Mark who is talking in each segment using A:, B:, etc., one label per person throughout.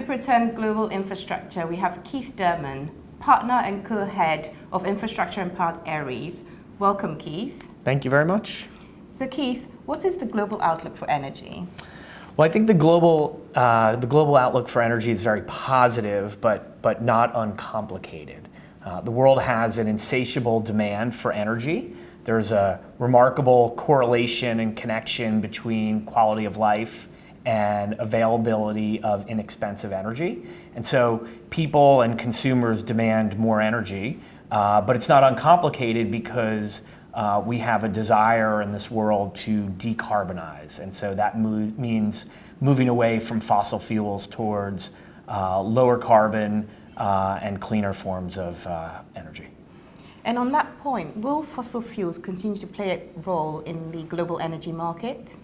A: Superintendent Global Infrastructure, we have Keith Derman, Partner and Co-Head of Infrastructure and Power at Ares. Welcome, Keith.
B: Thank you very much.
A: So Keith, what is the global outlook for energy?
B: Well, I think the global outlook for energy is very positive, but not uncomplicated. The world has an insatiable demand for energy. There's a remarkable correlation and connection between quality of life and availability of inexpensive energy. And so people and consumers demand more energy, but it's not uncomplicated because we have a desire in this world to decarbonize. And so that means moving away from fossil fuels towards lower carbon and cleaner forms of energy.
A: And on that point, will fossil fuels continue to play a role in the global energy market?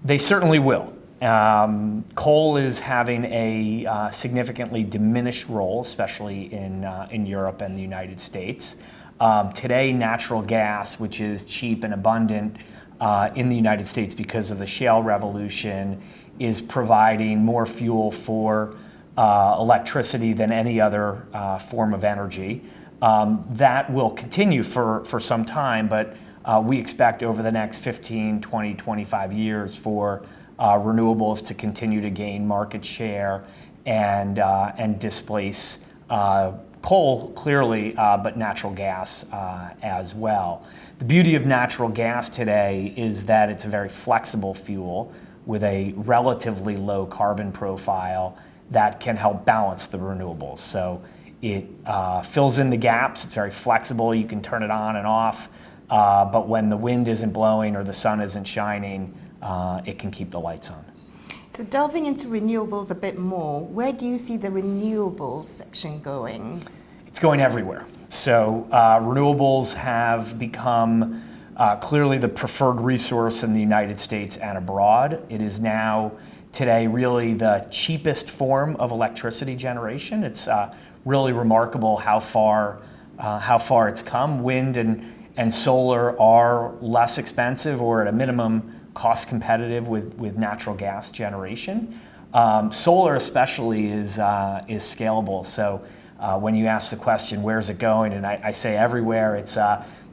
B: They certainly will. Coal is having a significantly diminished role, especially in Europe and the United States. Today, natural gas, which is cheap and abundant in the United States because of the shale revolution, is providing more fuel for electricity than any other form of energy. That will continue for some time, but we expect over the next 15, 20, 25 years for renewables to continue to gain market share and displace coal clearly, but natural gas as well. The beauty of natural gas today is that it's a very flexible fuel with a relatively low carbon profile that can help balance the renewables. So it fills in the gaps. It's very flexible. You can turn it on and off, but when the wind isn't blowing or the sun isn't shining, it can keep the lights on.
A: So delving into renewables a bit more, where do you see the renewables section going?
B: It's going everywhere. So renewables have become clearly the preferred resource in the United States and abroad. It is now today really the cheapest form of electricity generation. It's really remarkable how far it's come. Wind and solar are less expensive, or at a minimum cost competitive with natural gas generation. Solar especially is scalable. So when you ask the question, where's it going? And I say everywhere. It's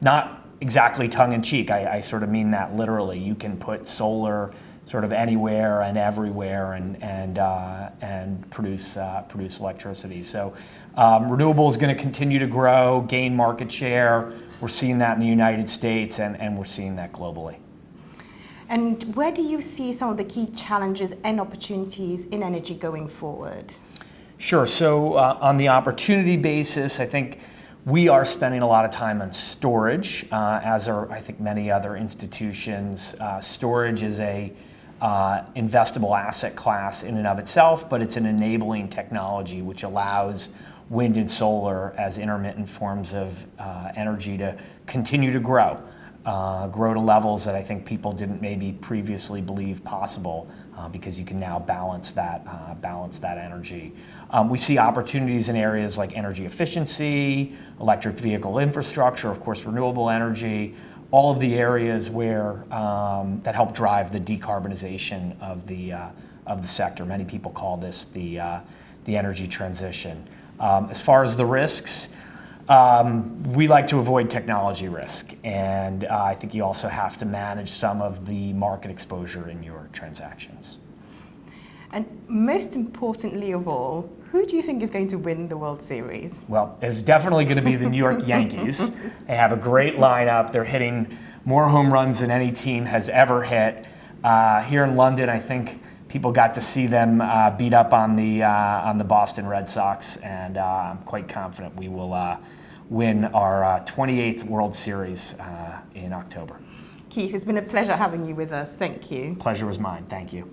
B: not exactly tongue-in-cheek. I sort of mean that literally. You can put solar sort of anywhere and everywhere and produce electricity. So renewable is going to continue to grow, gain market share. We're seeing that in the United States, and we're seeing that globally.
A: And where do you see some of the key challenges and opportunities in energy going forward?
B: Sure. So on the opportunity basis, I think we are spending a lot of time on storage, as are, I think, many other institutions. Storage is a investable asset class in and of itself, but it's an enabling technology which allows wind and solar as intermittent forms of energy to continue to grow to levels that I think people didn't maybe previously believe possible, because you can now balance that energy. We see opportunities in areas like energy efficiency, electric vehicle infrastructure, of course, renewable energy, all of the areas where that help drive the decarbonization of the sector. Many people call this the energy transition. As far as the risks, we like to avoid technology risk, and I think you also have to manage some of the market exposure in your transactions.
A: And most importantly of all, who do you think is going to win the World Series?
B: Well, it's definitely going to be the New York Yankees. They have a great lineup. They're hitting more home runs than any team has ever hit. Here in London, I think people got to see them beat up on the Boston Red Sox, and I'm quite confident we will win our 28th World Series in October.
A: Keith, it's been a pleasure having you with us. Thank you.
B: Pleasure was mine. Thank you.